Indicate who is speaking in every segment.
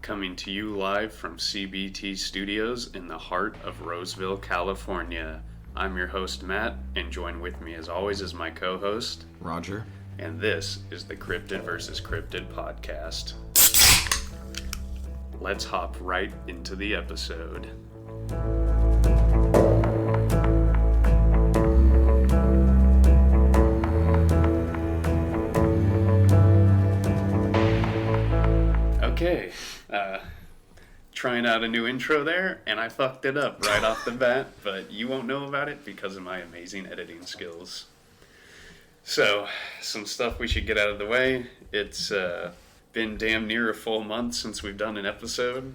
Speaker 1: coming to you live from CBT Studios in the heart of Roseville, California. I'm your host, Matt, and join with me as always is my co-host,
Speaker 2: Roger.
Speaker 1: And this is the Cryptid vs. Cryptid podcast. Let's hop right into the episode. Okay, trying out a new intro there, and I fucked it up right off the bat, but you won't know about it because of my amazing editing skills. So, some stuff we should get out of the way. It's been damn near a full month since we've done an episode.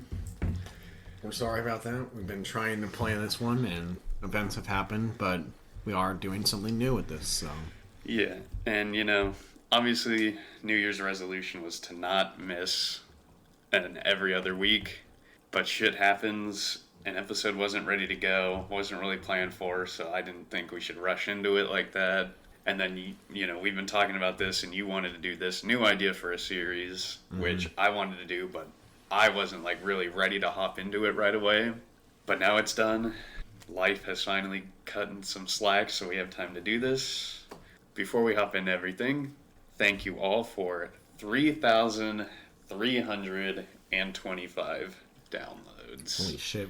Speaker 2: We're sorry about that. We've been trying to plan this one, and events have happened, but we are doing something new with this, so...
Speaker 1: Yeah, and you know, obviously, New Year's resolution was to not miss an every other week, but shit happens. An episode wasn't ready to go, wasn't really planned for, so I didn't think we should rush into it like that. And then, you know, we've been talking about this, and you wanted to do this new idea for a series, which I wanted to do, but I wasn't, like, really ready to hop into it right away. But now it's done. Life has finally cut in some slack, so we have time to do this. Before we hop into everything, thank you all for 3,325 downloads.
Speaker 2: Holy shit.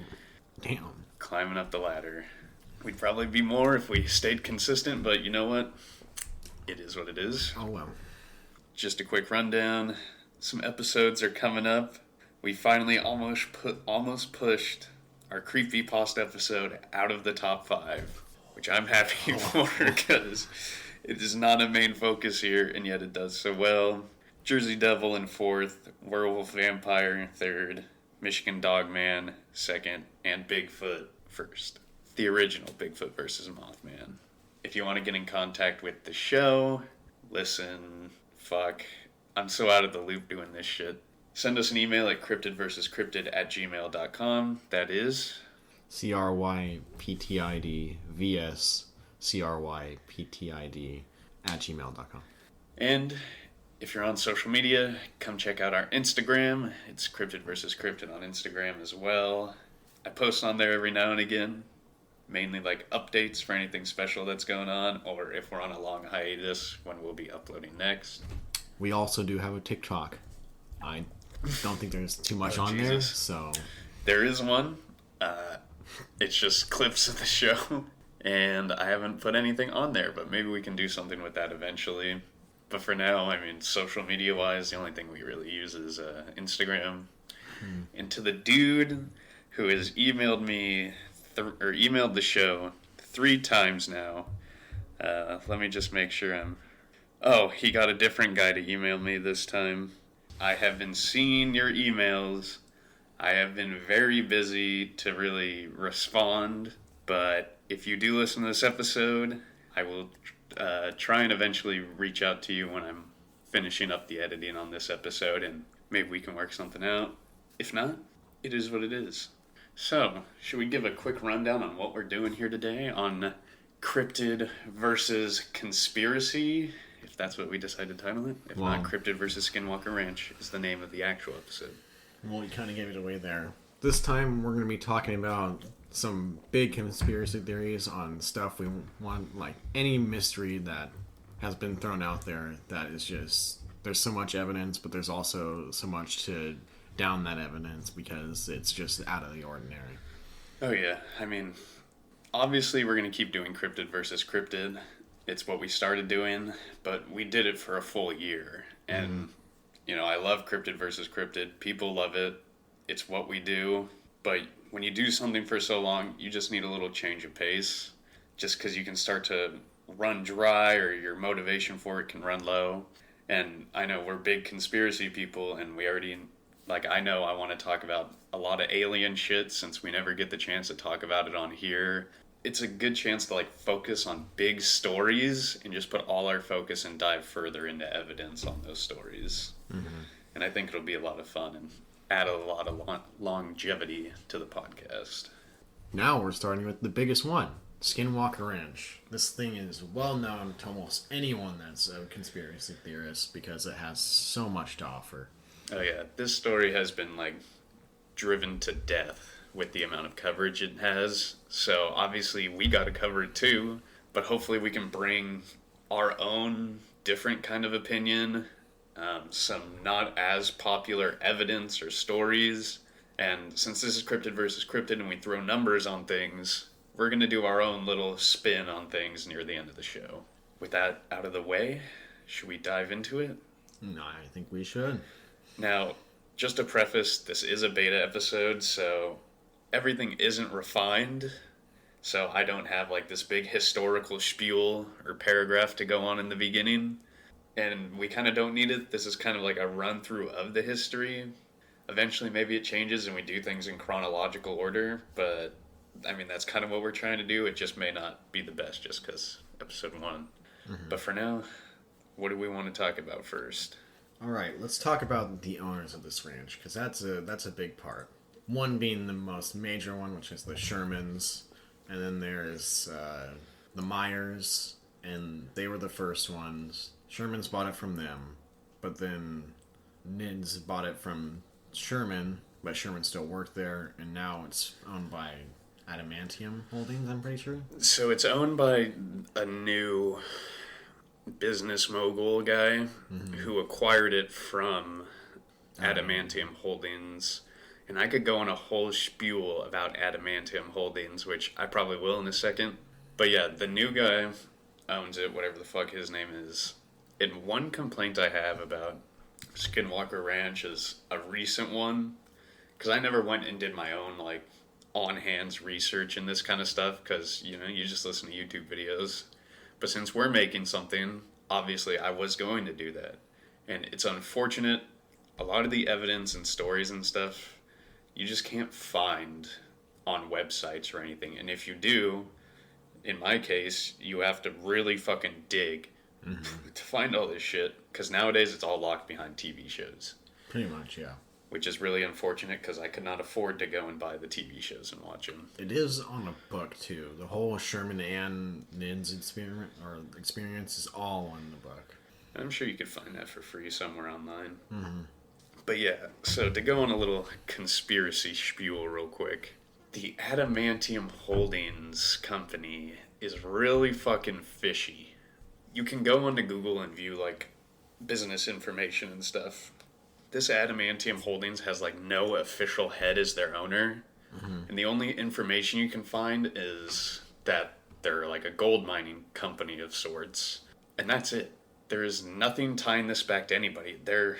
Speaker 2: Damn.
Speaker 1: Climbing up the ladder. We'd probably be more if we stayed consistent, but you know what? It is what it is.
Speaker 2: Oh, well.
Speaker 1: Just a quick rundown. Some episodes are coming up. We finally almost pushed our creepypasta episode out of the top 5, which I'm happy for because it is not a main focus here, and yet it does so well. Jersey Devil in 4th, Werewolf Vampire in 3rd, Michigan Dogman 2nd, and Bigfoot 1st. The original Bigfoot versus Mothman. If you want to get in contact with the show, listen, I'm so out of the loop doing this shit. Send us an email at cryptidversuscryptid@gmail.com. That is
Speaker 2: CRYPTIDVS@gmail.com.
Speaker 1: And if you're on social media, come check out our Instagram. It's Cryptid vs. Cryptid on Instagram as well. I post on there every now and again. Mainly like updates for anything special that's going on, or if we're on a long hiatus, when we'll be uploading next.
Speaker 2: We also do have a TikTok. I don't think there's too much on
Speaker 1: Jesus.
Speaker 2: there, so...
Speaker 1: There is one. It's just clips of the show, and I haven't put anything on there, but maybe we can do something with that eventually. But for now, I mean, social media-wise, the only thing we really use is Instagram. And to the dude who has emailed me... or emailed the show 3 times now. Let me just make sure he got a different guy to email me this time. I have been seeing your emails. I have been very busy to really respond, but if you do listen to this episode, I will try and eventually reach out to you when I'm finishing up the editing on this episode, and maybe we can work something out. If not, it is what it is. So, should we give a quick rundown on what we're doing here today on Cryptid versus Conspiracy, if that's what we decide to title it? If not, Cryptid versus Skinwalker Ranch is the name of the actual episode.
Speaker 2: Well, you kind of gave it away there. This time, we're going to be talking about some big conspiracy theories on stuff we want, like any mystery that has been thrown out there that is just, there's so much evidence, but there's also so much to down that evidence because it's just out of the ordinary.
Speaker 1: Oh yeah, I mean, obviously we're going to keep doing Cryptid versus Cryptid. It's what we started doing, but we did it for a full year. And, you know, I love Cryptid versus Cryptid. People love it. It's what we do. But when you do something for so long, you just need a little change of pace. Just because you can start to run dry or your motivation for it can run low. And I know we're big conspiracy people, and we already... Like, I know I want to talk about a lot of alien shit since we never get the chance to talk about it on here. It's a good chance to, like, focus on big stories and just put all our focus and dive further into evidence on those stories. And I think it'll be a lot of fun and add a lot of longevity to the podcast.
Speaker 2: Now we're starting with the biggest one, Skinwalker Ranch. This thing is well known to almost anyone that's a conspiracy theorist because it has so much to offer.
Speaker 1: Oh yeah, this story has been like driven to death with the amount of coverage it has. So obviously we got to cover it too, but hopefully we can bring our own different kind of opinion, some not as popular evidence or stories. And since this is cryptid versus cryptid and we throw numbers on things, we're going to do our own little spin on things near the end of the show. With that out of the way, should we dive into it?
Speaker 2: No, I think we should.
Speaker 1: Now, just to preface, this is a beta episode, so everything isn't refined. So I don't have like this big historical spiel or paragraph to go on in the beginning. And we kind of don't need it. This is kind of like a run through of the history. Eventually, maybe it changes and we do things in chronological order, but I mean, that's kind of what we're trying to do. It just may not be the best just because episode 1. Mm-hmm. But for now, what do we want to talk about first?
Speaker 2: All right, let's talk about the owners of this ranch, because that's a big part. One being the most major one, which is the Shermans, and then there's the Myers, and they were the first ones. Shermans bought it from them, but then Nids bought it from Sherman, but Sherman still worked there, and now it's owned by Adamantium Holdings, I'm pretty sure.
Speaker 1: So it's owned by a new business mogul guy who acquired it from Adamantium Holdings. And I could go on a whole spiel about Adamantium Holdings, which I probably will in a second. But yeah, the new guy owns it, whatever the fuck his name is. And one complaint I have about Skinwalker Ranch is a recent one, because I never went and did my own like on-hands research in this kind of stuff, because you just listen to YouTube videos. But since we're making something, obviously I was going to do that. And it's unfortunate, a lot of the evidence and stories and stuff, you just can't find on websites or anything. And if you do, in my case, you have to really fucking dig to find all this shit. Because nowadays it's all locked behind TV shows.
Speaker 2: Pretty much, yeah.
Speaker 1: Which is really unfortunate because I could not afford to go and buy the TV shows and watch them.
Speaker 2: It is on a book too. The whole Sherman and Nids experience is all on the book.
Speaker 1: I'm sure you could find that for free somewhere online. Mm-hmm. But yeah, so to go on a little conspiracy spiel real quick, the Adamantium Holdings company is really fucking fishy. You can go onto Google and view like business information and stuff. This Adamantium Holdings has like no official head as their owner. And the only information you can find is that they're like a gold mining company of sorts. And that's it. There is nothing tying this back to anybody. They're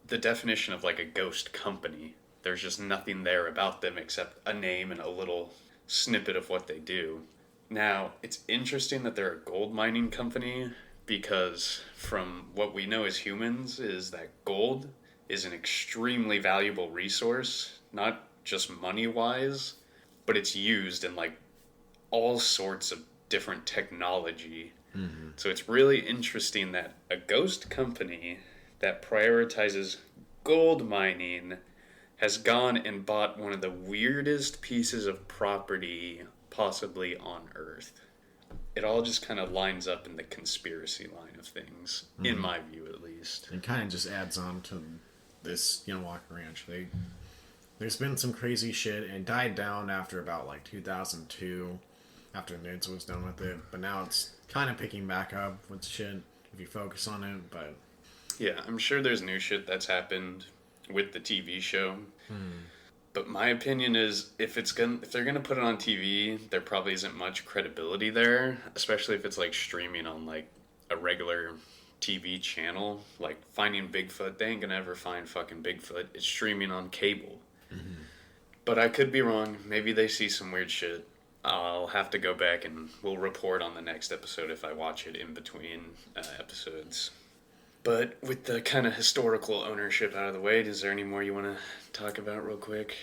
Speaker 1: the definition of like a ghost company. There's just nothing there about them except a name and a little snippet of what they do. Now, it's interesting that they're a gold mining company because from what we know as humans is that gold is an extremely valuable resource, not just money-wise, but it's used in like all sorts of different technology. So it's really interesting that a ghost company that prioritizes gold mining has gone and bought one of the weirdest pieces of property possibly on Earth. It all just kind of lines up in the conspiracy line of things, in my view at least.
Speaker 2: It kind of just adds on to this Skinwalker Ranch. There's been some crazy shit, and it died down after about like 2002, after Nids was done with it. But now it's kind of picking back up with shit if you focus on it. But
Speaker 1: yeah, I'm sure there's new shit that's happened with the TV show. But my opinion is if they're gonna put it on TV, there probably isn't much credibility there, especially if it's like streaming on like a regular TV channel. Like Finding Bigfoot, they ain't gonna ever find fucking Bigfoot. It's streaming on cable. But I could be wrong. Maybe they see some weird shit. I'll have to go back and we'll report on the next episode if I watch it in between episodes. But with the kind of historical ownership out of the way, is there any more you want to talk about real quick?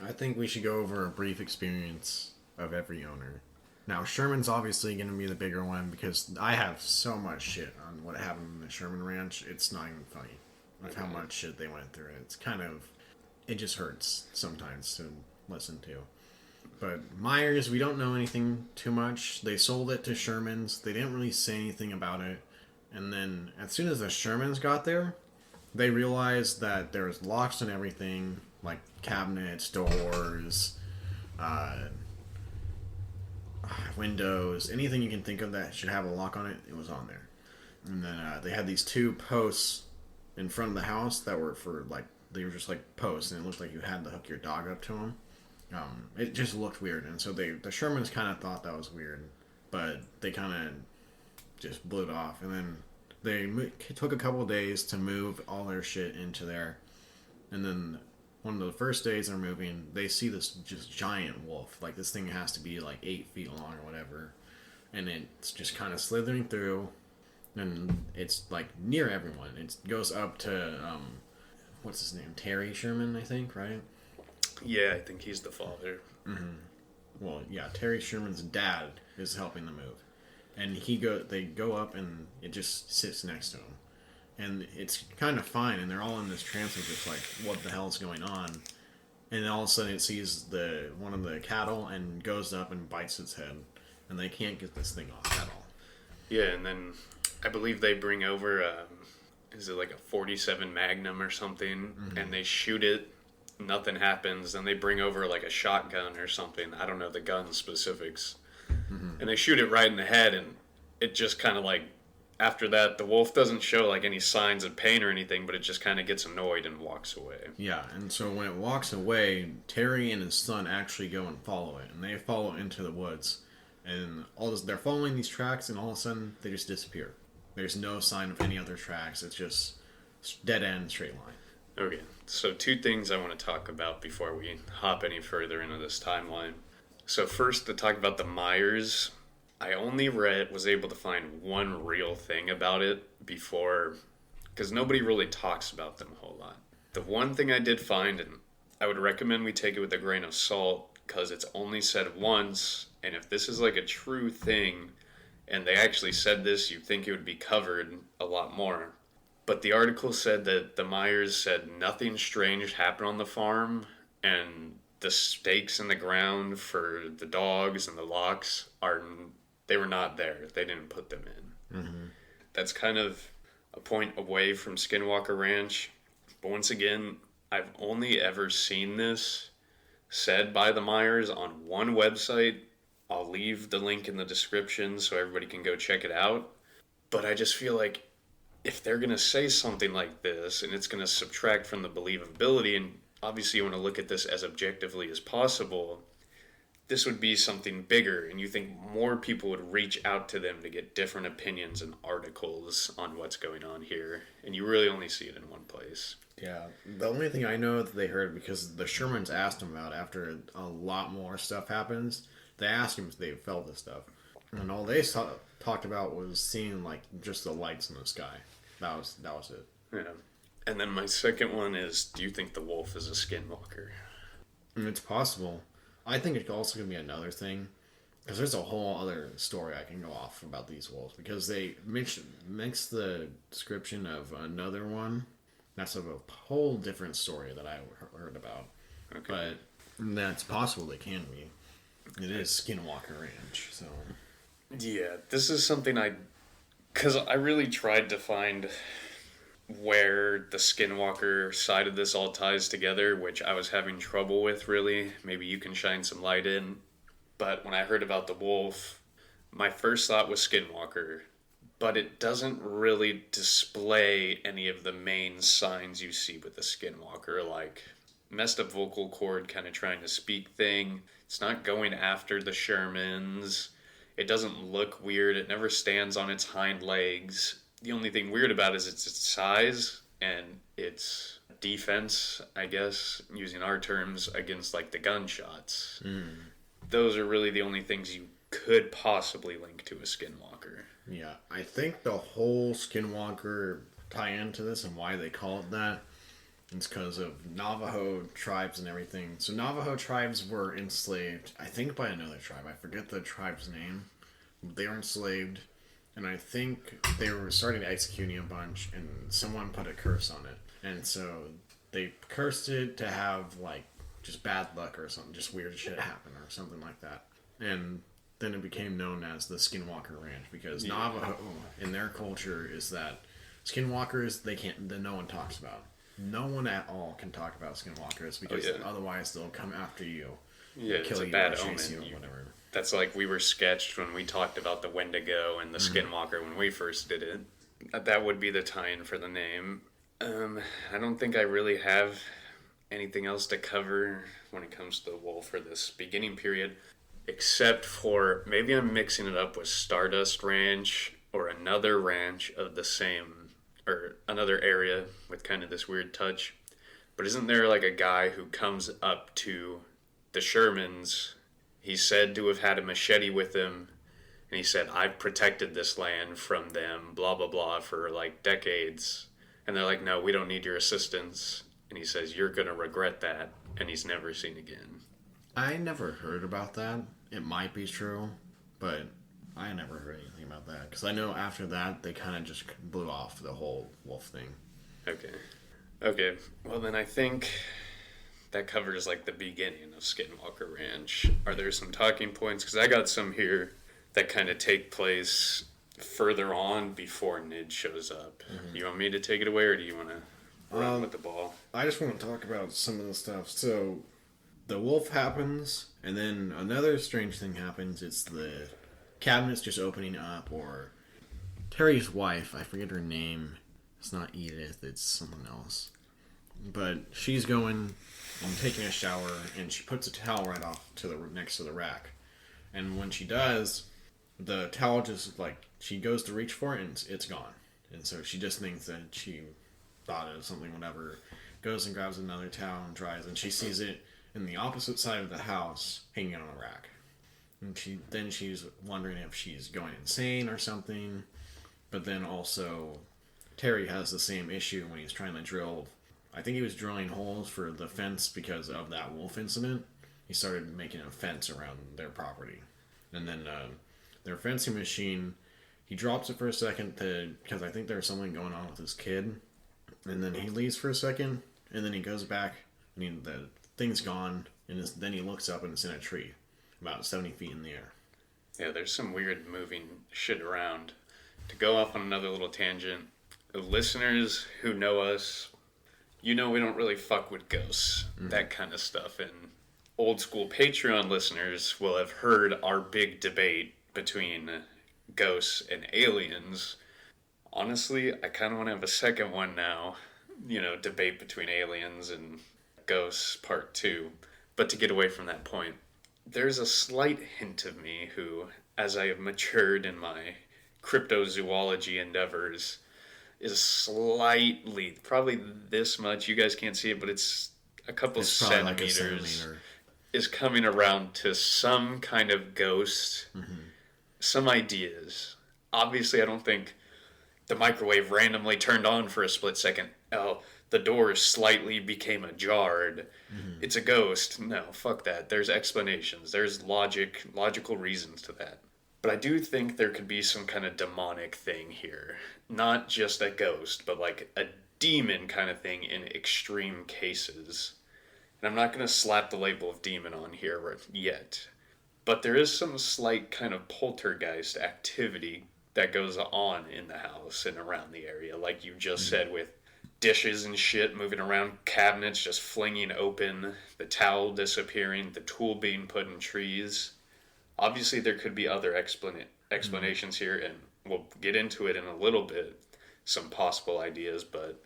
Speaker 2: I think we should go over a brief experience of every owner. Now, Sherman's obviously going to be the bigger one because I have so much shit on what happened in the Sherman Ranch. It's not even funny with how much shit they went through. It's kind of, it just hurts sometimes to listen to. But Myers, we don't know anything too much. They sold it to Sherman's. They didn't really say anything about it. And then as soon as the Shermans got there, they realized that there was locks and everything, like cabinets, doors, uh, windows, anything you can think of that should have a lock on it, it was on there. And then they had these two posts in front of the house that were for like they were just like posts, and it looked like you had to hook your dog up to them. It just looked weird, and so the Shermans kind of thought that was weird, but they kind of just blew it off, and then they took a couple days to move all their shit into there, and then one of the first days they're moving, they see this just giant wolf. Like this thing has to be like 8 feet long or whatever, and it's just kind of slithering through, and it's like near everyone. It goes up to what's his name, Terry Sherman, I think, right?
Speaker 1: Yeah, I think he's the father.
Speaker 2: Mm-hmm. Well, yeah, Terry Sherman's dad is helping them move, and they go up, and it just sits next to him. And it's kind of fine, and they're all in this trance of just like, what the hell's going on? And then all of a sudden it sees one of the cattle and goes up and bites its head, and they can't get this thing off at all.
Speaker 1: Yeah, and then I believe they bring over, is it like a 47 Magnum or something, and they shoot it, nothing happens, then they bring over like a shotgun or something, I don't know the gun specifics, and they shoot it right in the head, and it just kind of like, after that, the wolf doesn't show like any signs of pain or anything, but it just kind of gets annoyed and walks away.
Speaker 2: Yeah, and so when it walks away, Terry and his son actually go and follow it, and they follow into the woods, and they're following these tracks, and all of a sudden they just disappear. There's no sign of any other tracks. It's just dead end, straight line.
Speaker 1: Okay, so 2 things I want to talk about before we hop any further into this timeline. So first, to talk about the Myers, I only was able to find one real thing about it before, because nobody really talks about them a whole lot. The one thing I did find, and I would recommend we take it with a grain of salt, because it's only said once, and if this is like a true thing, and they actually said this, you'd think it would be covered a lot more. But the article said that the Myers said nothing strange happened on the farm, and the stakes in the ground for the dogs and the locks they were not there. They didn't put them in. Mm-hmm. That's kind of a point away from Skinwalker Ranch. But once again, I've only ever seen this said by the Myers on one website. I'll leave the link in the description so everybody can go check it out. But I just feel like if they're going to say something like this and it's going to subtract from the believability, and obviously you want to look at this as objectively as possible, this would be something bigger, and you think more people would reach out to them to get different opinions and articles on what's going on here, and you really only see it in one place.
Speaker 2: Yeah, the only thing I know that they heard, because the Shermans asked him about after a lot more stuff happens, they asked him if they felt this stuff, and all they talked about was seeing like just the lights in the sky. That was it.
Speaker 1: Yeah, and then my second one is: do you think the wolf is a skinwalker?
Speaker 2: And it's possible. I think it's also going to be another thing, because there's a whole other story I can go off about these wolves, because they mix the description of another one that's of a whole different story that I heard about. Okay. But that's possible they can be. It is Skinwalker Ranch, so...
Speaker 1: Yeah, this is something because I really tried to find where the Skinwalker side of this all ties together, which I was having trouble with, really. Maybe you can shine some light in. But when I heard about the wolf, my first thought was Skinwalker, but it doesn't really display any of the main signs you see with the Skinwalker, like messed up vocal cord kind of trying to speak thing. It's not going after the Shermans. It doesn't look weird. It never stands on its hind legs. The only thing weird about it is its size and its defense, I guess, using our terms, against like the gunshots. Those are really the only things you could possibly link to a Skinwalker.
Speaker 2: Yeah, I think the whole Skinwalker tie into this and why they call it that is because of Navajo tribes and everything. So Navajo tribes were enslaved, I think, by another tribe. I forget the tribe's name. They were enslaved, and I think they were starting executing a bunch, and someone put a curse on it. And so they cursed it to have, like, just bad luck or something, just weird shit happen or something like that. And then it became known as the Skinwalker Ranch, because Navajo, in their culture, is that Skinwalkers, no one talks about. No one at all can talk about skinwalkers because otherwise they'll come after you,
Speaker 1: kill you, or chase you, or whatever. That's like we were sketched when we talked about the Wendigo and the Skinwalker when we first did it. That would be the tie-in for the name. I don't think I really have anything else to cover when it comes to the wolf for this beginning period, except for maybe I'm mixing it up with Stardust Ranch or another ranch of the same, or another area with kind of this weird touch. But isn't there like a guy who comes up to the Shermans? He's said to have had a machete with him, and he said, I've protected this land from them, blah, blah, blah, for like decades. And they're like, no, we don't need your assistance. And he says, you're going to regret that. And he's never seen again.
Speaker 2: I never heard about that. It might be true, but I never heard anything about that. Because I know after that, they kind of just blew off the whole wolf thing.
Speaker 1: Okay. Well, then I think that covers like the beginning of Skinwalker Ranch. Are there some talking points? Because I got some here that kind of take place further on before Nid shows up. You want me to take it away, or do you want to run with the ball?
Speaker 2: I just want to talk about some of the stuff. So, the wolf happens, and then another strange thing happens. It's the cabinets just opening up, or Terry's wife, I forget her name. It's not Edith, it's someone else. But she's going and taking a shower, and she puts a towel right off to the next to the rack. And when she does, the towel just, like, she goes to reach for it, and it's gone. And so she just thinks that she thought it was something, whatever. Goes and grabs another towel and dries, and she sees it in the opposite side of the house, hanging on a rack. And she's wondering if she's going insane or something. But then also, Terry has the same issue when he's trying to drill. I think he was drilling holes for the fence because of that wolf incident. He started making a fence around their property. And then their fencing machine, he drops it for a second because I think there's something going on with his kid. And then he leaves for a second, and then he goes back, and the thing's gone, and then he looks up and it's in a tree, about 70 feet in the air.
Speaker 1: Yeah, there's some weird moving shit around. To go off on another little tangent, the listeners who know us, we don't really fuck with ghosts, that kind of stuff, and old school Patreon listeners will have heard our big debate between ghosts and aliens. Honestly, I kind of want to have a second one now, debate between aliens and ghosts part 2. But to get away from that point, there's a slight hint of me who, as I have matured in my cryptozoology endeavors, is slightly, probably this much, you guys can't see it, but it's a couple centimeters, is coming around to some kind of ghost, some ideas. Obviously, I don't think the microwave randomly turned on for a split second. Oh, the door slightly became ajar. It's a ghost. No, fuck that. There's explanations. There's logical reasons to that. But I do think there could be some kind of demonic thing here. Not just a ghost, but like a demon kind of thing in extreme cases. And I'm not going to slap the label of demon on here yet. But there is some slight kind of poltergeist activity that goes on in the house and around the area. Like you just said, with dishes and shit moving around, cabinets just flinging open, the towel disappearing, the tool being put in trees. Obviously, there could be other explanations here, and we'll get into it in a little bit, some possible ideas, but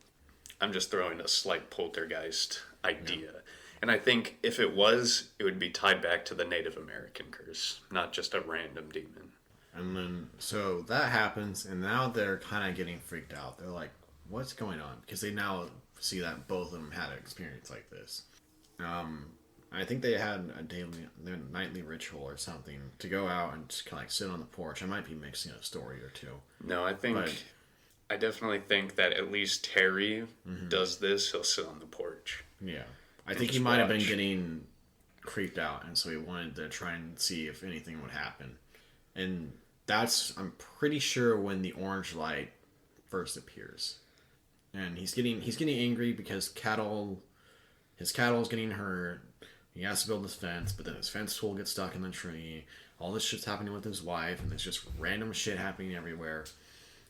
Speaker 1: I'm just throwing a slight poltergeist idea. Yeah. And I think if it would be tied back to the Native American curse, not just a random demon.
Speaker 2: And then, so that happens, and now they're kind of getting freaked out. They're like, what's going on? Because they now see that both of them had an experience like this. I think they had their nightly ritual or something to go out and just kind of like sit on the porch. I might be mixing a story or two.
Speaker 1: No, I definitely think that at least Terry does this. He'll sit on the porch.
Speaker 2: Yeah. I think he might have been getting creeped out, and so he wanted to try and see if anything would happen. And I'm pretty sure when the orange light first appears. And he's getting angry because his cattle is getting hurt. He has to build his fence, but then his fence tool gets stuck in the tree. All this shit's happening with his wife, and there's just random shit happening everywhere.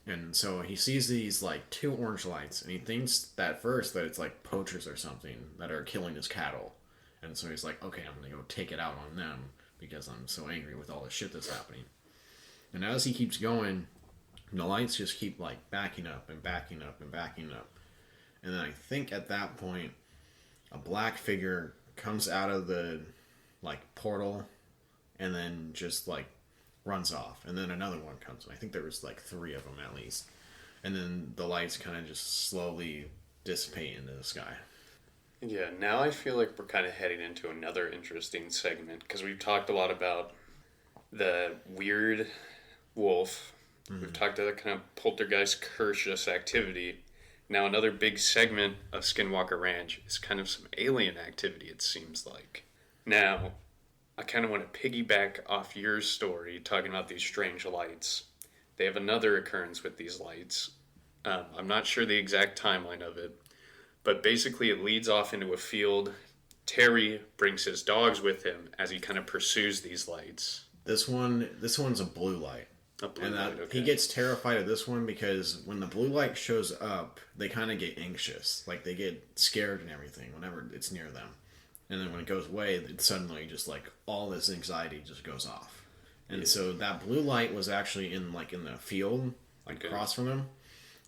Speaker 2: And so he sees these like two orange lights, and he thinks at first that it's like poachers or something that are killing his cattle. And so he's like, okay, I'm gonna go take it out on them because I'm so angry with all the shit that's happening. And as he keeps going, the lights just keep like backing up and backing up and backing up. And then I think at that point, a black figure comes out of the like portal and then just like runs off. And then another one comes. I think there was like 3 of them at least. And then the lights kind of just slowly dissipate into the sky.
Speaker 1: Yeah, now I feel like we're kind of heading into another interesting segment because we've talked a lot about the weird wolf. Mm-hmm. We've talked about kind of poltergeist curtius activity. Now another big segment of Skinwalker Ranch is kind of some alien activity, it seems like. Now, I kind of want to piggyback off your story talking about these strange lights. They have another occurrence with these lights. I'm not sure the exact timeline of it, but basically it leads off into a field. Terry brings his dogs with him as he kind of pursues these lights.
Speaker 2: This one's a blue light.
Speaker 1: A blue light, okay.
Speaker 2: He gets terrified of this one because when the blue light shows up, they kind of get anxious. Like, they get scared and everything whenever it's near them. And then when it goes away, it suddenly just, like, all this anxiety just goes off. And so that blue light was actually in the field, like, across from him.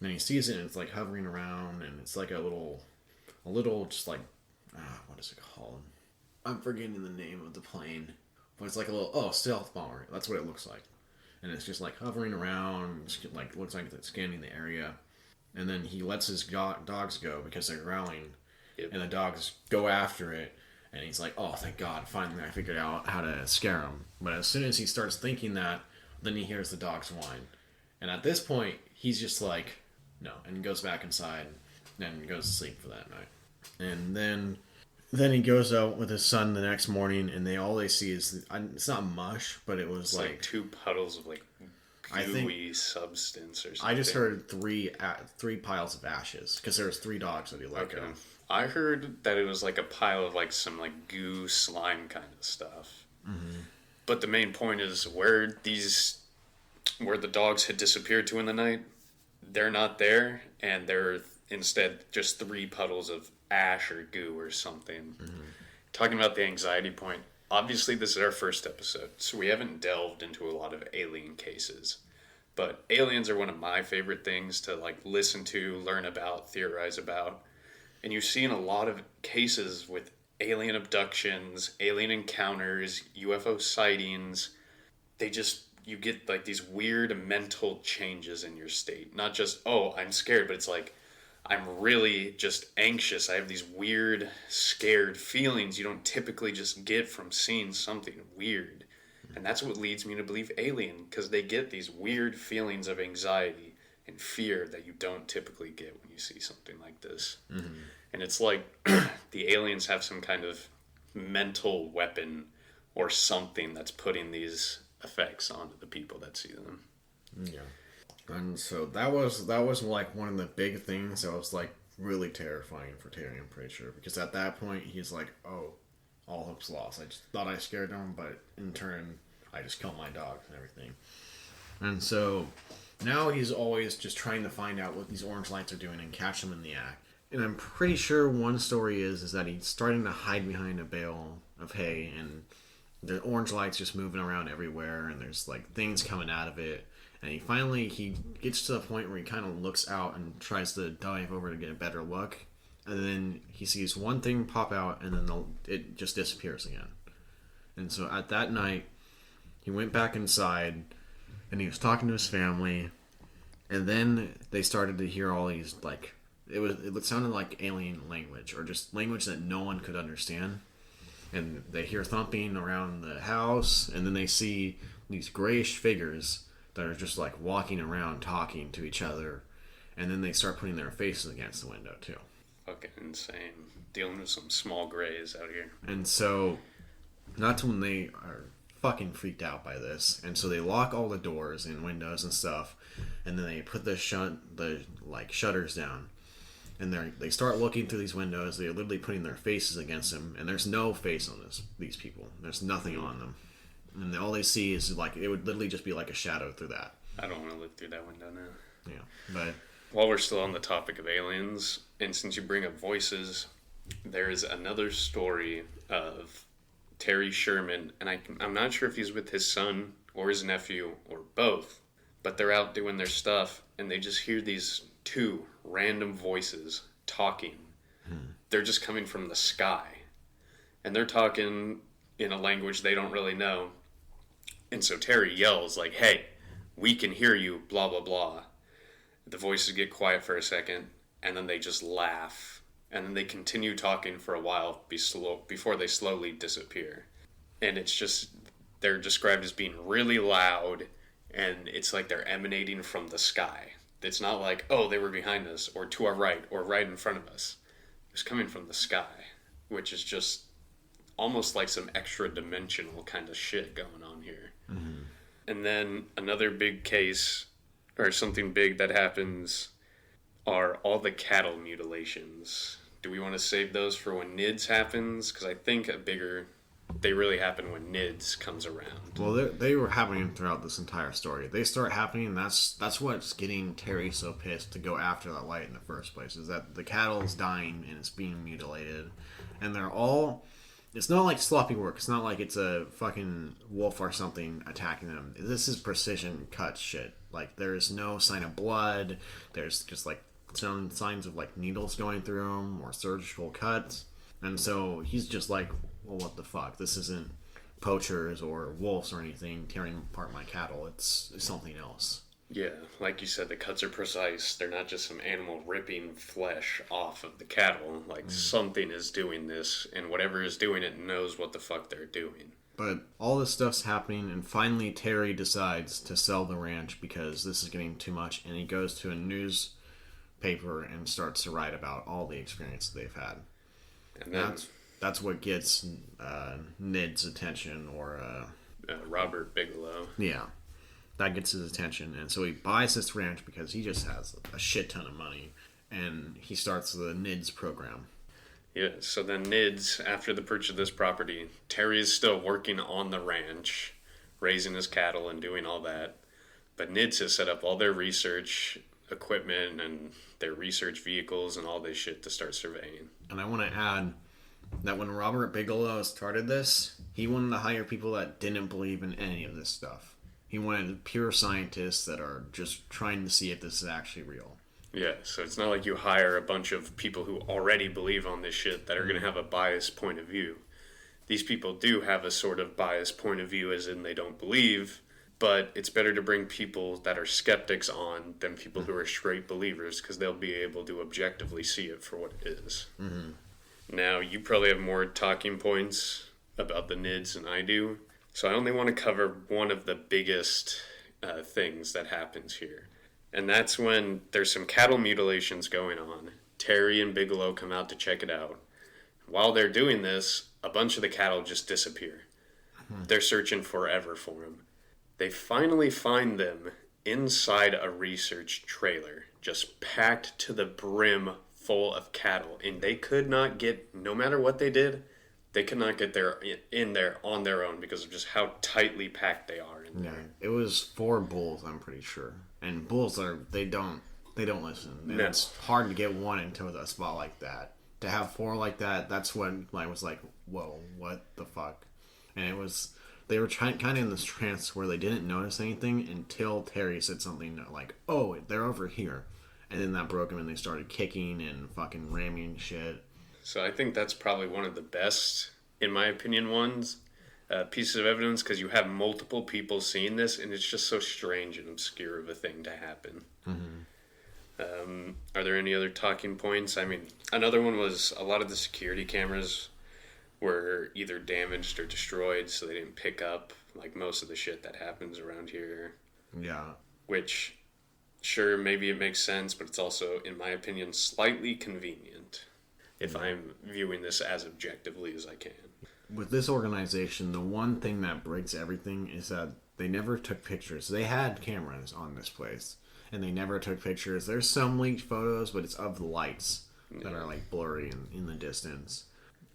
Speaker 2: And he sees it, and it's, like, hovering around, and it's, like, a little, just, like, what is it called? I'm forgetting the name of the plane. But it's, like, a little, stealth bomber. That's what it looks like. And it's just, like, hovering around, like, looks like it's scanning the area. And then he lets his dogs go because they're growling. Yep. And the dogs go after it. And he's like, oh, thank God, finally I figured out how to scare him. But as soon as he starts thinking that, then he hears the dogs whine. And at this point, he's just like, no. And he goes back inside and goes to sleep for that night. And then he goes out with his son the next morning, and all they see is, it's not mush, but it was
Speaker 1: it's like 2 puddles of like gooey substance or something.
Speaker 2: I just heard 3 piles of ashes, because there was 3 dogs that he let go.
Speaker 1: I heard that it was like a pile of like some like goo slime kind of stuff. Mm-hmm. But the main point is where the dogs had disappeared to in the night, they're not there, and they're instead just 3 puddles of ash or goo or something. Mm-hmm. Talking about the anxiety point, obviously this is our first episode, so we haven't delved into a lot of alien cases. But aliens are one of my favorite things to like listen to, learn about, theorize about. And you see in a lot of cases with alien abductions, alien encounters, UFO sightings, you get like these weird mental changes in your state. Not just, oh, I'm scared, but it's like, I'm really just anxious. I have these weird, scared feelings you don't typically just get from seeing something weird. And that's what leads me to believe alien, because they get these weird feelings of anxiety and fear that you don't typically get when you see something like this. Mm-hmm. And it's like the aliens have some kind of mental weapon or something that's putting these effects onto the people that see them.
Speaker 2: Yeah. And so that was like one of the big things that was like really terrifying for Terry, I'm pretty sure. Because at that point, he's like, oh, all hope's lost. I just thought I scared them, but in turn, I just killed my dogs and everything. And so now he's always just trying to find out what these orange lights are doing and catch them in the act. And I'm pretty sure one story is that he's starting to hide behind a bale of hay, and the orange lights just moving around everywhere, and there's like things coming out of it. And he gets to the point where he kind of looks out and tries to dive over to get a better look. And then he sees one thing pop out, and then it just disappears again. And so at that night, he went back inside, and he was talking to his family. And then they started to hear all these, like, it sounded like alien language, or just language that no one could understand. And they hear thumping around the house, and then they see these grayish figures that are just like walking around talking to each other, and then they start putting their faces against the window too.
Speaker 1: Fucking insane. Dealing with some small grays out here.
Speaker 2: And so that's when they are fucking freaked out by this, and so they lock all the doors and windows and stuff, and then they put the shutters down, and they start looking through these windows. They're literally putting their faces against them, and there's no face on these people. There's nothing on them. And all they see is like, it would literally just be like a shadow through that.
Speaker 1: I don't want to look through that window now.
Speaker 2: Yeah, but
Speaker 3: While we're still on the topic of aliens, and since you bring up voices, there is another story of Terry Sherman, and I'm not sure if he's with his son or his nephew or both, but they're out doing their stuff, and they just hear these two random voices talking. They're just coming from the sky, and they're talking in a language they don't really know. And so Terry yells like, "Hey, we can hear you, blah, blah, blah." The voices get quiet for a second, and then they just laugh. And then they continue talking for a while before they slowly disappear. And it's just, they're described as being really loud, and it's like they're emanating from the sky. It's not like, oh, they were behind us, or to our right, or right in front of us. It was coming from the sky, which is just almost like some extra dimensional kind of shit going on here. Mm-hmm. And then another big case, or something big that happens, are all the cattle mutilations. Do we want to save those for when NIDS happens? Because I think they really happen when NIDS comes around.
Speaker 2: Well, they were happening throughout this entire story. They start happening, and that's what's getting Terry so pissed to go after that light in the first place, is that the cattle's dying and it's being mutilated. And they're all... It's not like sloppy work. It's not like it's a fucking wolf or something attacking them. This is precision cut shit. Like, there's no sign of blood. There's just, like, some signs of, like, needles going through them or surgical cuts. And so he's just like, well, what the fuck? This isn't poachers or wolves or anything tearing apart my cattle. It's something else.
Speaker 3: Yeah, like you said, the cuts are precise. They're not just some animal ripping flesh off of the cattle. Like, something is doing this, and whatever is doing it knows what the fuck they're doing.
Speaker 2: But all this stuff's happening, and finally Terry decides to sell the ranch because this is getting too much, and he goes to a newspaper and starts to write about all the experience they've had. And then, that's what gets Nid's attention, or...
Speaker 3: Robert Bigelow.
Speaker 2: Yeah. That gets his attention, and so he buys this ranch because he just has a shit ton of money, and he starts the NIDS program.
Speaker 3: Yeah, so then NIDS, after the purchase of this property, Terry is still working on the ranch, raising his cattle and doing all that, but NIDS has set up all their research equipment and their research vehicles and all this shit to start surveying.
Speaker 2: And I want to add that when Robert Bigelow started this, he wanted to hire people that didn't believe in any of this stuff. He wanted pure scientists that are just trying to see if this is actually real.
Speaker 3: Yeah, so it's not like you hire a bunch of people who already believe on this shit that are going to have a biased point of view. These people do have a sort of biased point of view, as in they don't believe, but it's better to bring people that are skeptics on than people who are straight believers, because they'll be able to objectively see it for what it is. Mm-hmm. Now, you probably have more talking points about the NIDS than I do. So I only want to cover one of the biggest things that happens here. And that's when there's some cattle mutilations going on. Terry and Bigelow come out to check it out. While they're doing this, a bunch of the cattle just disappear. They're searching forever for them. They finally find them inside a research trailer, just packed to the brim full of cattle. And they could not get, no matter what they did, they could not get in there on their own because of just how tightly packed they are in there.
Speaker 2: Yeah, it was 4 bulls, I'm pretty sure. And bulls they don't listen. And
Speaker 3: no.
Speaker 2: It's hard to get one into a spot like that. To have 4 like that, that's when I was like, whoa, what the fuck? And they were kind of in this trance where they didn't notice anything until Terry said something like, oh, they're over here. And then that broke them and they started kicking and fucking ramming shit.
Speaker 3: So I think that's probably one of the best, in my opinion, pieces of evidence, because you have multiple people seeing this, and it's just so strange and obscure of a thing to happen. Mm-hmm. Are there any other talking points? I mean, another one was a lot of the security cameras were either damaged or destroyed, so they didn't pick up like most of the shit that happens around here.
Speaker 2: Yeah.
Speaker 3: Which, sure, maybe it makes sense, but it's also, in my opinion, slightly convenient. If I'm viewing this as objectively as I can.
Speaker 2: With this organization, the one thing that breaks everything is that they never took pictures. They had cameras on this place, and they never took pictures. There's some leaked photos, but it's of the lights that are like blurry in the distance.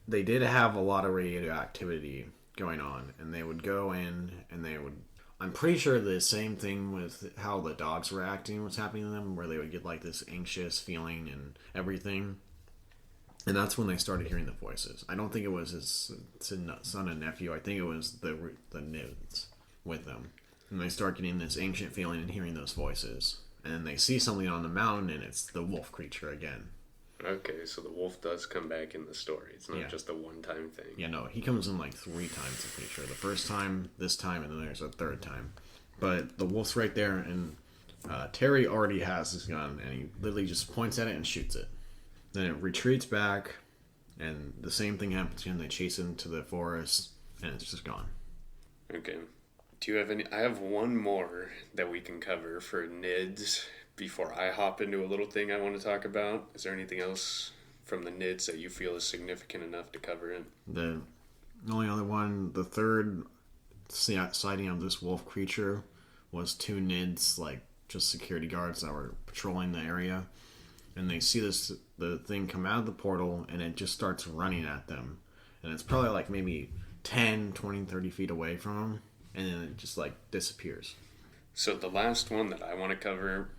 Speaker 2: They did have a lot of radioactivity going on, and they would go in and they would I'm pretty sure the same thing with how the dogs were acting was happening to them, where they would get like this anxious feeling and everything. And that's when they started hearing the voices. I don't think it was his son and nephew. I think it was the Nids with them. And they start getting this ancient feeling and hearing those voices. And then they see something on the mountain, and it's the wolf creature again.
Speaker 3: Okay, so the wolf does come back in the story. It's not just a one-time thing.
Speaker 2: Yeah, no, he comes in like 3 times, I'm pretty sure. The first time, this time, and then there's a third time. But the wolf's right there, and Terry already has his gun, and he literally just points at it and shoots it. Then it retreats back, and the same thing happens to him. They chase him to the forest, and it's just gone.
Speaker 3: Okay. Do you have any? I have one more that we can cover for NIDS before I hop into a little thing I want to talk about. Is there anything else from the NIDS that you feel is significant enough to cover it?
Speaker 2: The only other one, the third sighting of this wolf creature was 2 NIDS, like just security guards that were patrolling the area. And they see the thing come out of the portal, and it just starts running at them. And it's probably like maybe 10, 20, 30 feet away from them. And then it just like disappears.
Speaker 3: So the last one that I want to cover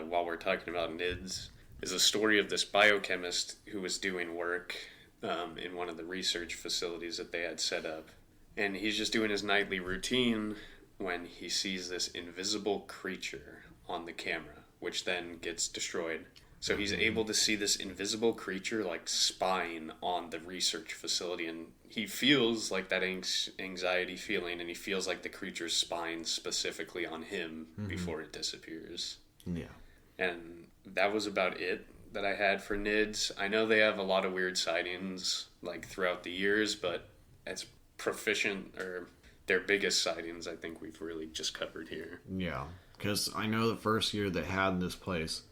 Speaker 3: while we're talking about NIDS is a story of this biochemist who was doing work in one of the research facilities that they had set up. And he's just doing his nightly routine when he sees this invisible creature on the camera, which then gets destroyed. So he's able to see this invisible creature like spying on the research facility, and he feels like that anxiety feeling, and he feels like the creature's spying specifically on him before it disappears.
Speaker 2: Yeah.
Speaker 3: And that was about it that I had for NIDS. I know they have a lot of weird sightings like throughout the years, but it's proficient, or their biggest sightings I think we've really just covered here.
Speaker 2: Yeah, because I know the first year they had this place,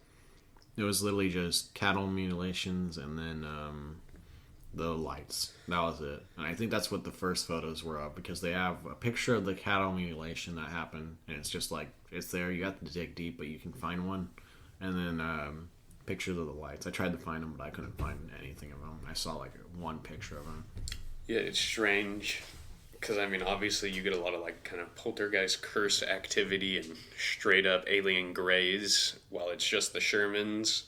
Speaker 2: it was literally just cattle mutilations and then the lights. That was it. And I think that's what the first photos were of, because they have a picture of the cattle mutilation that happened, and it's just like, it's there. You have to dig deep, but you can find one. And then pictures of the lights. I tried to find them, but I couldn't find anything of them. I saw like one picture of them.
Speaker 3: Yeah, it's strange. Because, I mean, obviously you get a lot of, like, kind of poltergeist curse activity and straight up alien grays, while it's just the Shermans.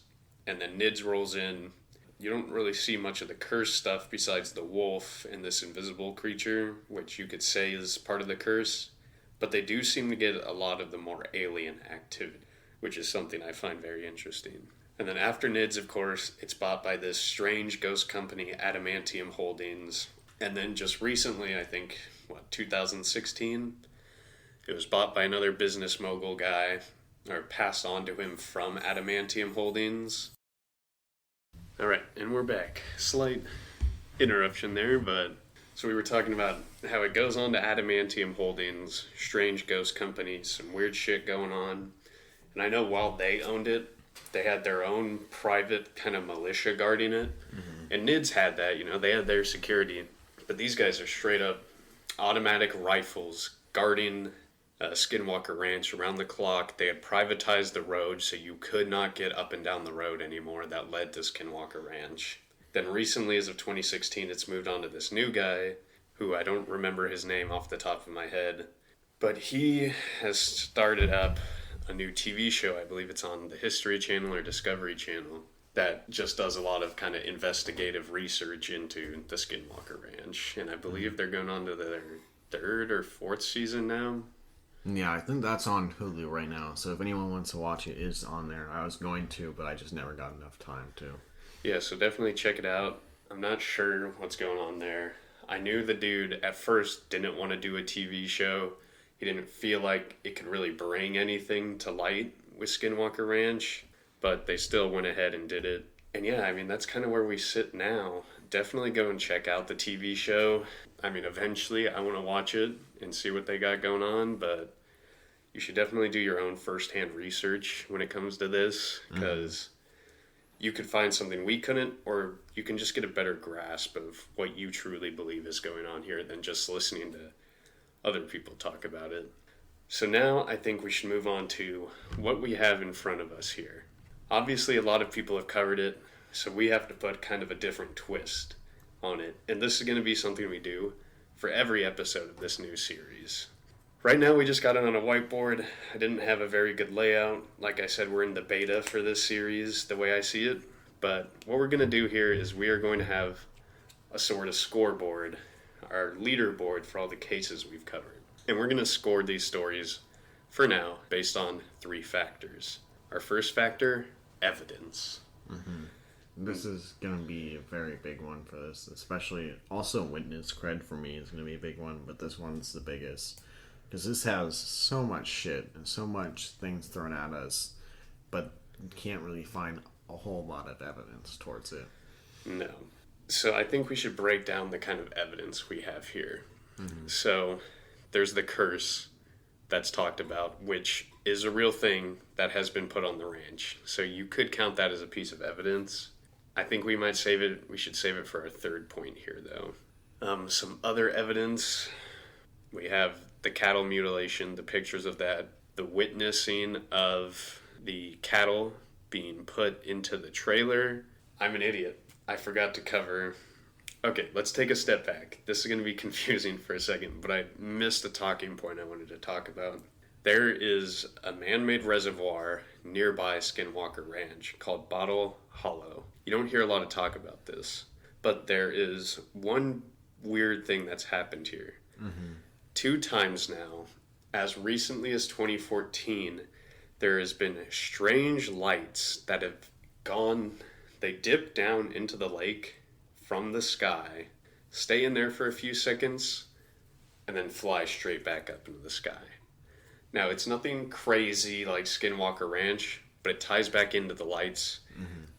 Speaker 3: And then NIDS rolls in. You don't really see much of the curse stuff besides the wolf and this invisible creature, which you could say is part of the curse. But they do seem to get a lot of the more alien activity, which is something I find very interesting. And then after NIDS, of course, it's bought by this strange ghost company, Adamantium Holdings. And then just recently, I think, 2016, it was bought by another business mogul guy, or passed on to him from Adamantium Holdings. All right, and we're back. Slight interruption there, but so we were talking about how it goes on to Adamantium Holdings, strange ghost company, some weird shit going on. And I know while they owned it, they had their own private kind of militia guarding it. Mm-hmm. And NIDS had that, they had their security. But these guys are straight up automatic rifles guarding Skinwalker Ranch around the clock. They had privatized the road, so you could not get up and down the road anymore that led to Skinwalker Ranch. Then recently, as of 2016, it's moved on to this new guy, who I don't remember his name off the top of my head. But he has started up a new TV show. I believe it's on the History Channel or Discovery Channel, that just does a lot of kind of investigative research into the Skinwalker Ranch. And I believe they're going on to their 3rd or 4th season now.
Speaker 2: Yeah, I think that's on Hulu right now. So if anyone wants to watch it, it's on there. I was going to, but I just never got enough time to.
Speaker 3: Yeah, so definitely check it out. I'm not sure what's going on there. I knew the dude at first didn't want to do a TV show. He didn't feel like it could really bring anything to light with Skinwalker Ranch. But they still went ahead and did it. And yeah, I mean, that's kind of where we sit now. Definitely go and check out the TV show. I mean, eventually I want to watch it and see what they got going on, but you should definitely do your own first-hand research when it comes to this, because you could find something we couldn't, or you can just get a better grasp of what you truly believe is going on here than just listening to other people talk about it. So now I think we should move on to what we have in front of us here. Obviously, a lot of people have covered it, so we have to put kind of a different twist on it. And this is going to be something we do for every episode of this new series. Right now, we just got it on a whiteboard. I didn't have a very good layout. Like I said, we're in the beta for this series, the way I see it. But what we're going to do here is we are going to have a sort of scoreboard, our leaderboard for all the cases we've covered. And we're going to score these stories, for now, based on 3 factors. Our first factor, evidence.
Speaker 2: This is going to be a very big one for this, especially also witness cred for me is going to be a big one, but this one's the biggest. Because this has so much shit and so much things thrown at us, but you can't really find a whole lot of evidence towards it.
Speaker 3: No. So I think we should break down the kind of evidence we have here. So there's the curse that's talked about, which is a real thing that has been put on the ranch. So you could count that as a piece of evidence. I think we might save it. We should save it for our third point here, though. Some other evidence. We have the cattle mutilation, the pictures of that, the witnessing of the cattle being put into the trailer. I'm an idiot. I forgot to cover... Okay, let's take a step back. This is going to be confusing for a second, but I missed a talking point I wanted to talk about. There is a man-made reservoir nearby Skinwalker Ranch called Bottle Hollow. You don't hear a lot of talk about this, but there is one weird thing that's happened here. 2 times now, as recently as 2014, there has been strange lights that have gone, they dip down into the lake from the sky, stay in there for a few seconds, and then fly straight back up into the sky. Now, it's nothing crazy like Skinwalker Ranch, but it ties back into the lights.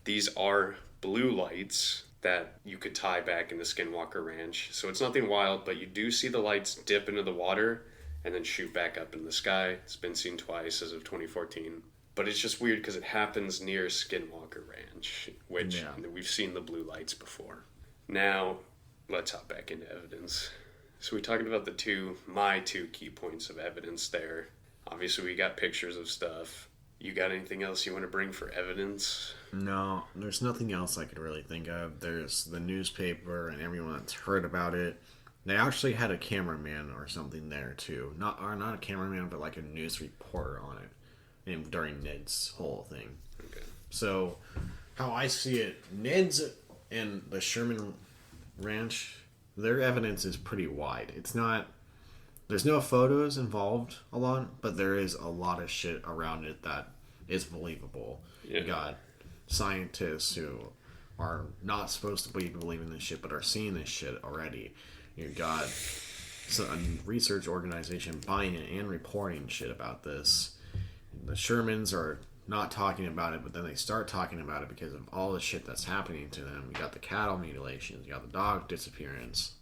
Speaker 3: These are blue lights that you could tie back into Skinwalker Ranch. So it's nothing wild, but you do see the lights dip into the water and then shoot back up in the sky. It's been seen twice as of 2014. But it's just weird because it happens near Skinwalker Ranch, which we've seen the blue lights before. Now, let's hop back into evidence. So we talked about my two key points of evidence there. Obviously, we got pictures of stuff. You got anything else you want to bring for evidence?
Speaker 2: No, there's nothing else I could really think of. There's the newspaper and everyone that's heard about it. They actually had a cameraman or something there too. Not a cameraman, but like a news reporter on it, and during Ned's whole thing.
Speaker 3: Okay.
Speaker 2: So, how I see it, Ned's and the Sherman Ranch, their evidence is pretty wide. It's not. There's no photos involved a lot, but there is a lot of shit around it that is believable.
Speaker 3: Yeah.
Speaker 2: You got scientists who are not supposed to be believing this shit, but are seeing this shit already. You got a research organization buying it and reporting shit about this. The Shermans are not talking about it, but then they start talking about it because of all the shit that's happening to them. You got the cattle mutilations, you got the dog disappearance.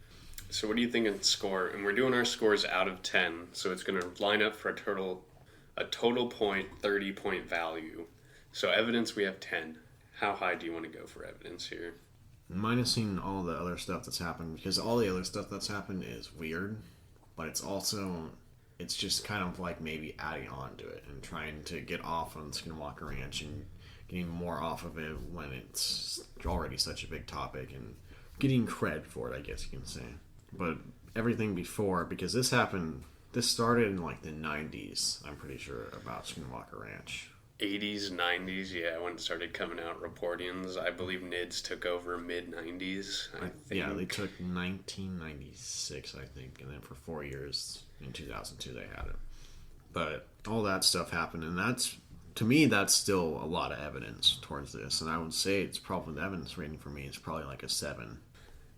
Speaker 3: So what do you think of the score? And we're doing our scores out of 10, so it's going to line up for a total point, 30-point value. So evidence, we have 10. How high do you want to go for evidence here?
Speaker 2: Minusing all the other stuff that's happened, because all the other stuff that's happened is weird, but it's just kind of like maybe adding on to it and trying to get off on Skinwalker Ranch and getting more off of it when it's already such a big topic and getting cred for it, I guess you can say. But everything before, because this started in like the 90s, I'm pretty sure, about Skinwalker Ranch.
Speaker 3: 80s, 90s, yeah, when it started coming out reportings. I believe NIDS took over mid-90s, I think.
Speaker 2: Yeah, they took 1996, I think, and then for 4 years, in 2002, they had it. But all that stuff happened, and to me, that's still a lot of evidence towards this, and I would say it's probably, the evidence rating for me is probably like a 7.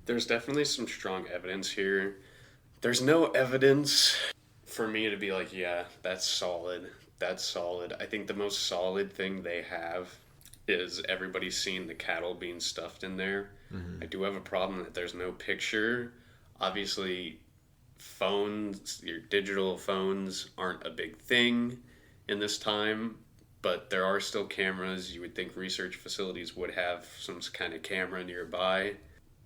Speaker 3: There's definitely some strong evidence here. There's no evidence for me to be like, yeah, that's solid. That's solid. I think the most solid thing they have is everybody's seen the cattle being stuffed in there. I do have a problem that there's no picture. Obviously, phones, your digital phones aren't a big thing in this time, but there are still cameras. You would think research facilities would have some kind of camera nearby.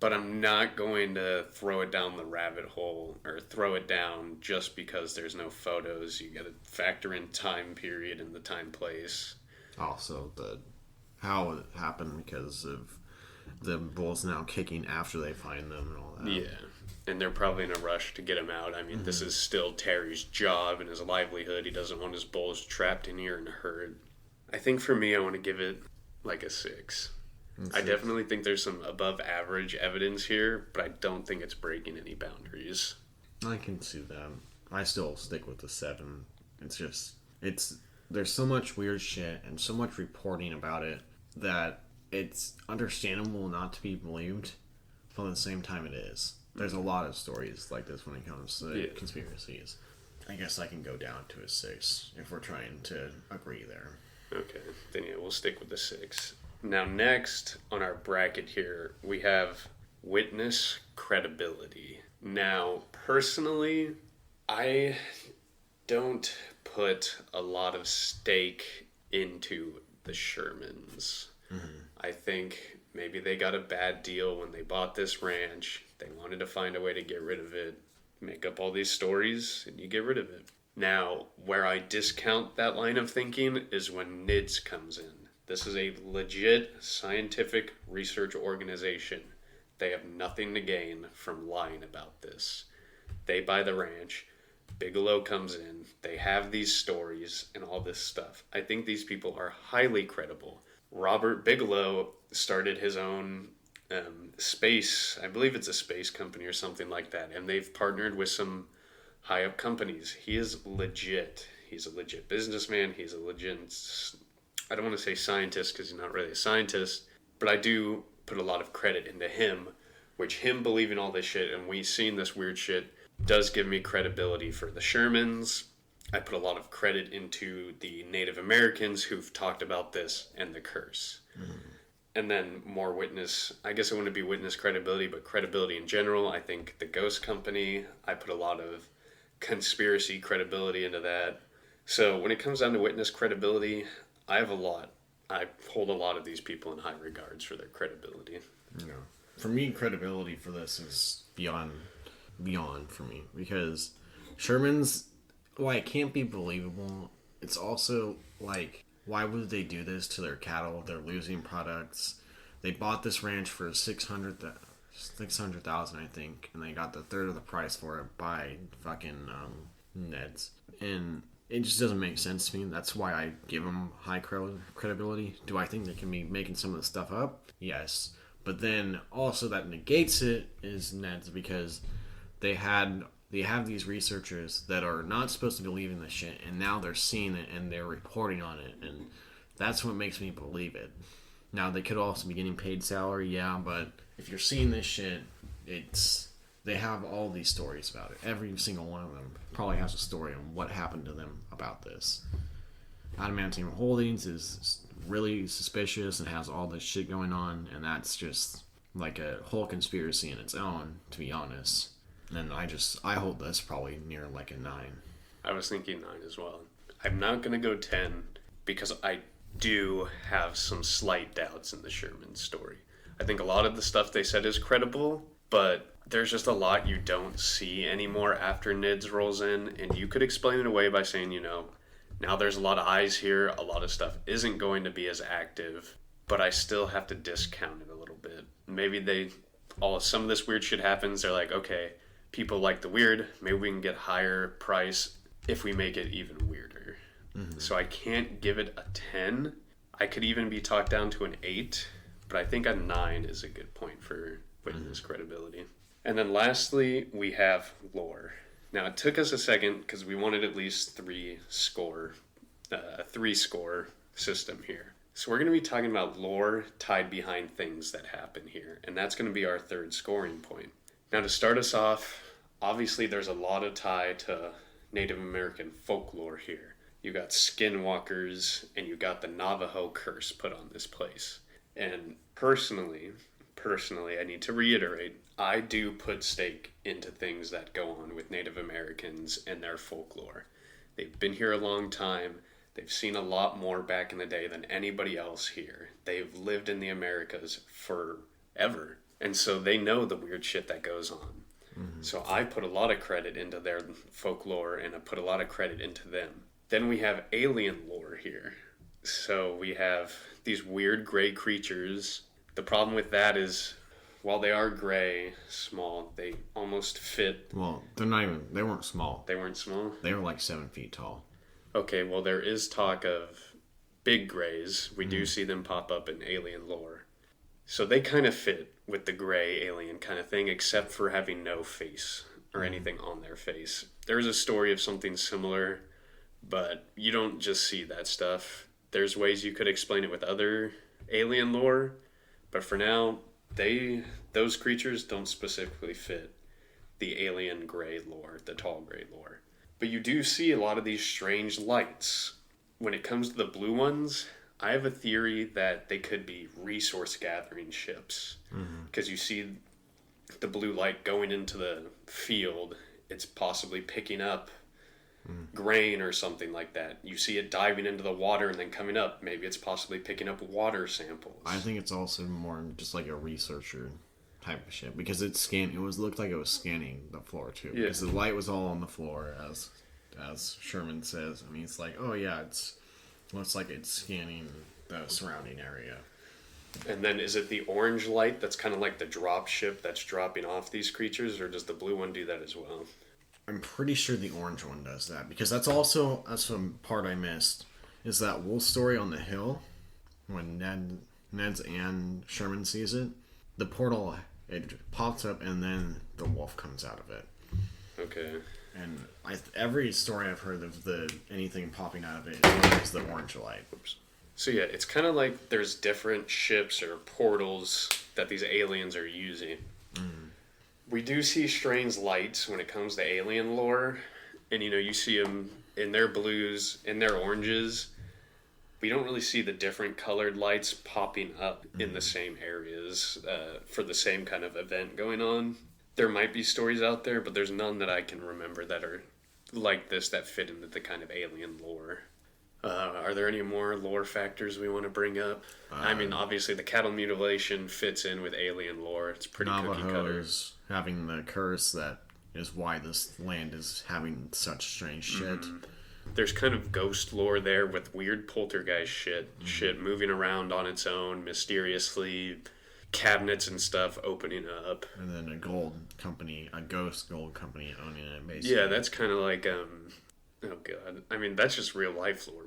Speaker 3: But I'm not going to throw it down the rabbit hole or throw it down just because there's no photos. You got to factor in time period and the time place.
Speaker 2: Also, how it happened because of the bulls now kicking after they find them and all that.
Speaker 3: Yeah. and they're probably in a rush to get him out. I mean, this is still Terry's job and his livelihood. He doesn't want his bulls trapped in here and hurt. I think for me, I want to give it like a 6. I definitely think there's some above average evidence here, but I don't think it's breaking any boundaries.
Speaker 2: I can see that. I still stick with the 7. There's so much weird shit and so much reporting about it that it's understandable not to be believed, but at the same time it is. There's a lot of stories like this when it comes to conspiracies. I guess I can go down to a 6 if we're trying to agree there.
Speaker 3: Okay, then yeah, we'll stick with the 6. Now next on our bracket here, we have witness credibility. Now, personally, I don't put a lot of stake into the Shermans. I think maybe they got a bad deal when they bought this ranch. They wanted to find a way to get rid of it, make up all these stories, and you get rid of it. Now, where I discount that line of thinking is when NIDS comes in. This is a legit scientific research organization. They have nothing to gain from lying about this. They buy the ranch. Bigelow comes in. They have these stories and all this stuff. I think these people are highly credible. Robert Bigelow started his own space, I believe it's a space company or something like that, and they've partnered with some high up companies. He is legit. He's a legit businessman. He's a legit, I don't want to say scientist because he's not really a scientist, but I do put a lot of credit into him, which him believing all this shit and we seeing this weird shit does give me credibility for the Shermans. I put a lot of credit into the Native Americans who've talked about this and the curse. And then more witness, I guess it wouldn't be witness credibility, but credibility in general. I think the Ghost Company, I put a lot of conspiracy credibility into that. So when it comes down to witness credibility, I have a lot. I hold a lot of these people in high regards for their credibility.
Speaker 2: For me, credibility for this is beyond for me, because Sherman's, while it can't be believable, it's also like, why would they do this to their cattle? They're losing products. They bought this ranch for $600,000, I think, and they got the third of the price for it by fucking Neds. And it just doesn't make sense to me. That's why I give them high credibility. Do I think they can be making some of the stuff up? Yes. But then also that negates it is Neds, because they have these researchers that are not supposed to be believing this shit, and now they're seeing it and they're reporting on it, and that's what makes me believe it. Now, they could also be getting paid salary, yeah, but if you're seeing this shit, they have all these stories about it. Every single one of them probably has a story on what happened to them about this. Adamantium Holdings is really suspicious and has all this shit going on, and that's just like a whole conspiracy in its own, to be honest. And I hold this probably near like a 9.
Speaker 3: I was thinking 9 as well. I'm not going to go 10 because I do have some slight doubts in the Sherman story. I think a lot of the stuff they said is credible, but there's just a lot you don't see anymore after NIDS rolls in, and you could explain it away by saying, now there's a lot of eyes here, a lot of stuff isn't going to be as active, but I still have to discount it a little bit. Maybe some of this weird shit happens, they're like, okay, people like the weird, maybe we can get higher price if we make it even weirder. So I can't give it a 10. I could even be talked down to an 8, but I think a 9 is a good point for witness credibility. And then lastly, we have lore. Now, it took us a second because we wanted at least 3 score system here. So we're going to be talking about lore tied behind things that happen here, and that's going to be our third scoring point. Now, to start us off, obviously there's a lot of tie to Native American folklore here. You got skinwalkers, and you got the Navajo curse put on this place. And personally, I need to reiterate, I do put stake into things that go on with Native Americans and their folklore. They've been here a long time. They've seen a lot more back in the day than anybody else here. They've lived in the Americas forever. And so they know the weird shit that goes on. So I put a lot of credit into their folklore, and I put a lot of credit into them. Then we have alien lore here. So we have these weird gray creatures. The problem with that is, while they are gray, small, they almost fit.
Speaker 2: Well, they weren't small.
Speaker 3: They weren't small?
Speaker 2: They were like 7 feet tall.
Speaker 3: Okay, well, there is talk of big grays. We do see them pop up in alien lore. So they kind of fit with the gray alien kind of thing, except for having no face or anything on their face. There's a story of something similar, but you don't just see that stuff. There's ways you could explain it with other alien lore, but for now, those creatures don't specifically fit the alien gray lore, the tall gray lore. But you do see a lot of these strange lights. When it comes to the blue ones, I have a theory that they could be resource gathering ships. Because you see the blue light going into the field, it's possibly picking up grain or something like that. You see it diving into the water and then coming up. Maybe it's possibly picking up water samples.
Speaker 2: I think it's also more just like a researcher type of shit because it looked like it was scanning the floor too.
Speaker 3: Yeah.
Speaker 2: Because the light was all on the floor, as Sherman says. I mean, it's like, oh yeah, looks like it's scanning the surrounding area.
Speaker 3: And then is it the orange light that's kind of like the drop ship that's dropping off these creatures, or does the blue one do that as well?
Speaker 2: I'm pretty sure the orange one does that because that's some part I missed. Is that wolf story on the hill when Ned's and Sherman sees it? The portal, it pops up and then the wolf comes out of it.
Speaker 3: Okay.
Speaker 2: And every story I've heard of anything popping out of it is the orange light.
Speaker 3: Oops. So yeah, it's kind of like there's different ships or portals that these aliens are using. We do see strange lights when it comes to alien lore, and you see them in their blues, in their oranges. We don't really see the different colored lights popping up in the same areas for the same kind of event going on. There might be stories out there, but there's none that I can remember that are like this that fit into the kind of alien lore. Are there any more lore factors we want to bring up? I mean, obviously the cattle mutilation fits in with alien lore. It's pretty cookie cutter.
Speaker 2: Navajos having the curse that is why this land is having such strange shit.
Speaker 3: There's kind of ghost lore there with weird poltergeist shit moving around on its own mysteriously, cabinets and stuff opening up.
Speaker 2: And then a ghost gold company owning it, basically.
Speaker 3: Yeah, that's kind of like, oh god. I mean, that's just real life lore.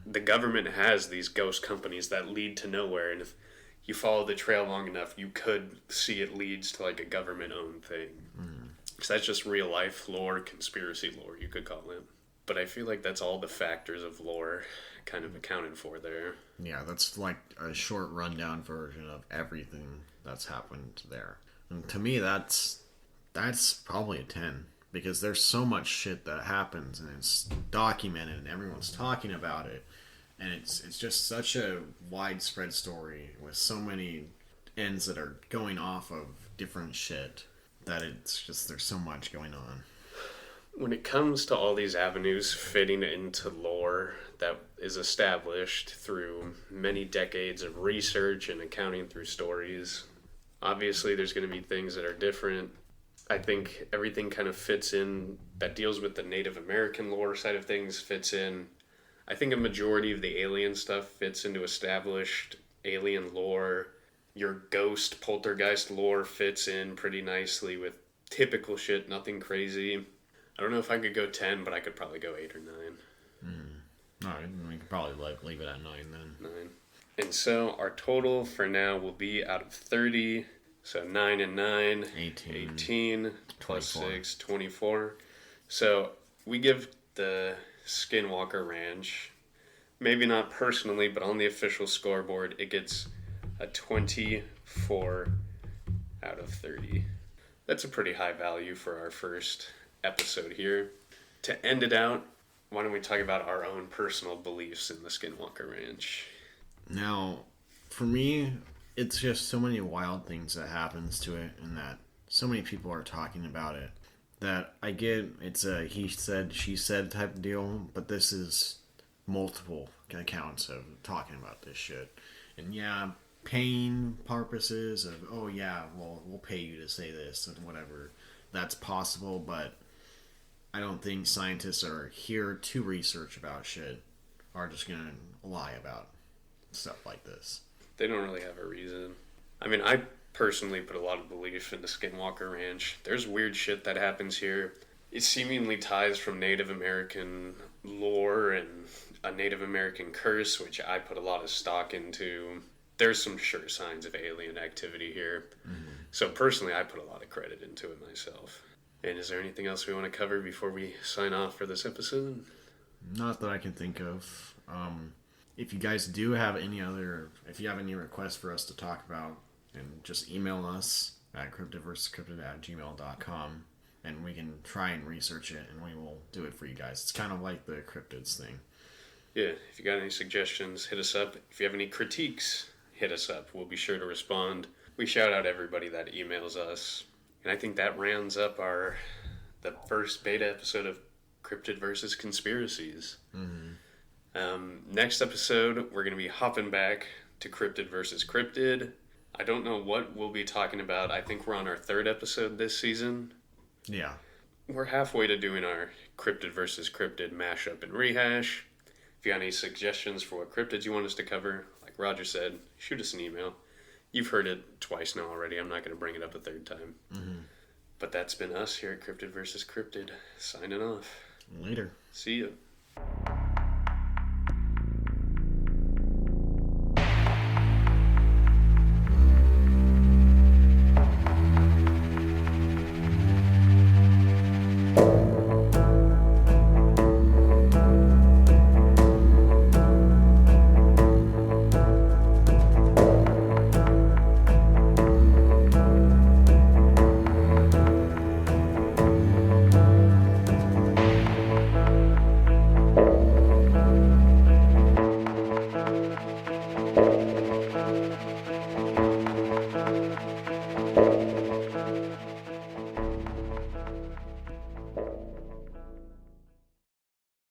Speaker 3: The government has these ghost companies that lead to nowhere, and if you follow the trail long enough, you could see it leads to like a government-owned thing. So that's just real life lore, conspiracy lore, you could call it. But I feel like that's all the factors of lore kind of accounted for there.
Speaker 2: Yeah, that's like a short rundown version of everything that's happened there. And to me, that's probably a 10. Because there's so much shit that happens and it's documented and everyone's talking about it. And it's just such a widespread story with so many ends that are going off of different shit that it's just there's so much going on.
Speaker 3: When it comes to all these avenues fitting into lore that is established through many decades of research and accounting through stories, obviously there's going to be things that are different. I think everything kind of fits in that deals with the Native American lore side of things fits in. I think a majority of the alien stuff fits into established alien lore. Your ghost poltergeist lore fits in pretty nicely with typical shit, nothing crazy. I don't know if I could go 10, but I could probably go 8 or 9.
Speaker 2: Alright, we can probably leave it at 9 then.
Speaker 3: 9. And so our total for now will be out of 30. So 9 and 9. 18 plus 6, 24. So we give the Skinwalker Ranch, maybe not personally, but on the official scoreboard, it gets a 24 out of 30. That's a pretty high value for our first episode here. To end it out, why don't we talk about our own personal beliefs in the Skinwalker Ranch?
Speaker 2: Now, for me, it's just so many wild things that happens to it and that so many people are talking about it that I get it's a he said, she said type of deal, but this is multiple accounts of talking about this shit. And yeah, paying purposes of, oh yeah, well, we'll pay you to say this and whatever. That's possible, but I don't think scientists are here to research about shit are just going to lie about stuff like this.
Speaker 3: They don't really have a reason. I mean, I personally put a lot of belief in the Skinwalker Ranch. There's weird shit that happens here. It seemingly ties from Native American lore and a Native American curse, which I put a lot of stock into. There's some sure signs of alien activity here. So personally, I put a lot of credit into it myself. And is there anything else we want to cover before we sign off for this episode?
Speaker 2: Not that I can think of. If you guys do have if you have any requests for us to talk about, and just email us at cryptidversuscryptid@gmail.com, and we can try and research it, and we will do it for you guys. It's kind of like the cryptids thing.
Speaker 3: Yeah, if you got any suggestions, hit us up. If you have any critiques, hit us up. We'll be sure to respond. We shout out everybody that emails us. And I think that rounds up the first beta episode of Cryptid versus Conspiracies. Next episode, we're going to be hopping back to Cryptid versus Cryptid. I don't know what we'll be talking about. I think we're on our third episode this season.
Speaker 2: Yeah.
Speaker 3: We're halfway to doing our Cryptid versus Cryptid mashup and rehash. If you got any suggestions for what cryptids you want us to cover, like Roger said, shoot us an email. You've heard it twice now already. I'm not going to bring it up a third time. But that's been us here at Cryptid versus Cryptid. Signing off.
Speaker 2: Later.
Speaker 3: See ya.